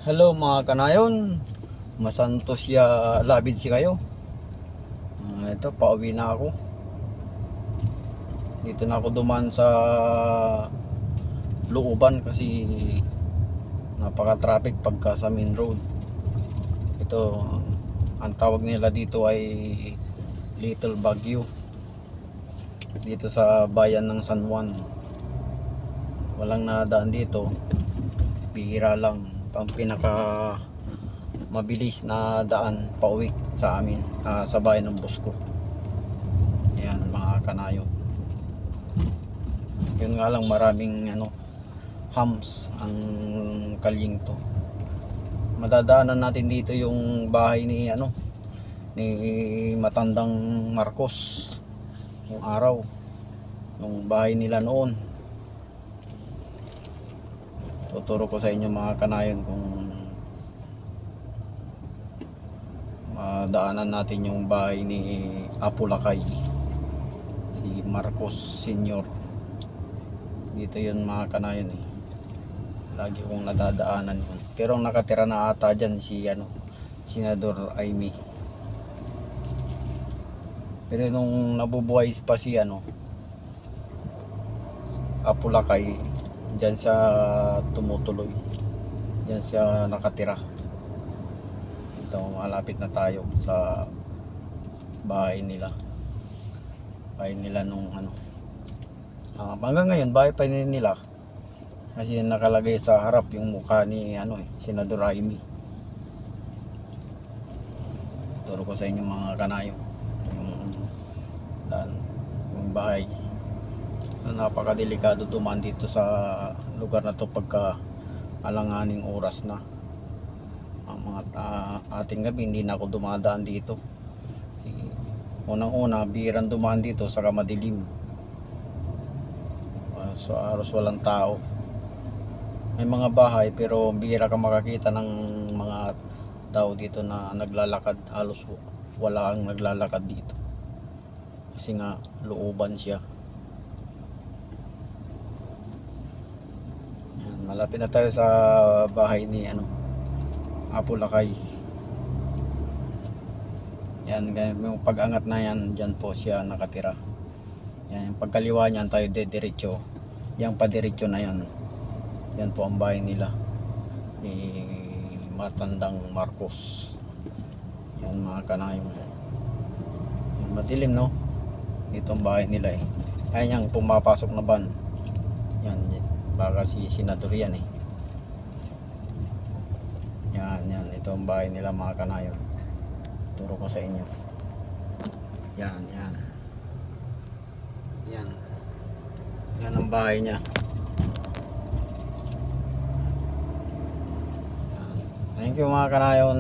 Hello mga kanayon, masantos ya labid si kayo. Ito, pauwi na ako. Dito na ako duman sa looban kasi napaka-traffic pagka sa main road. Ito, ang tawag nila dito ay Little Baguio. Dito sa bayan ng San Juan. Walang nadaan dito. Bihira lang. Ito ang pinaka mabilis na daan pauwi sa amin, sa bayan ng Bosco. Ayan mga kanayo. Yun nga lang, maraming hams ang kalyeng to. Madadaanan natin dito yung bahay ni ni matandang Marcos yung araw, yung bahay nila noon. Tuturo ko sa inyo mga kanayon kung daanan natin yung bahay ni Apo Lakay, si Marcos Senior. Dito yun mga kanayon eh. Lagi kong nadadaanan yun. Pero ang nakatira na ata dyan si Senador Amy. Pero nung nabubuhay pa si Apo Lakay, dyan siya tumutuloy. Dyan siya nakatira. Ito, malapit na tayo sa bahay nila. Bahay nila nung hanggang ngayon bahay pa nila. Kasi nakalagay sa harap yung mukha ni Senador Amy. Turo ko sa inyo mga kanayo yung bahay. Napakadelikado dumaan dito sa lugar na to pagka alanganing oras na. Ang mga ating gabi hindi na ako dumadaan dito. Unang-una bihirang dumaan dito sa madilim. So aros walang tao. May mga bahay pero bihira ka makakita ng mga tao dito na naglalakad. Halos wala ang naglalakad dito. Kasi nga looban siya. Malapit na tayo sa bahay ni Apo Lakay. Yan, yung pag-angat na yan, dyan po siya nakatira. Yan, yung pagkaliwa niyan tayo diretso. Yang padiretso na yan. Yan po ang bahay nila ni matandang Marcos. Yan mga kanayon. Yan, madilim no? Ito ang bahay nila eh. Ayan yung pumapasok na van. Yan, baka si Senador yan eh. Yan, ito ang bahay nila mga kanayon. Turo ko sa inyo. Yan. Yan ang bahay niya. Thank you mga kanayon.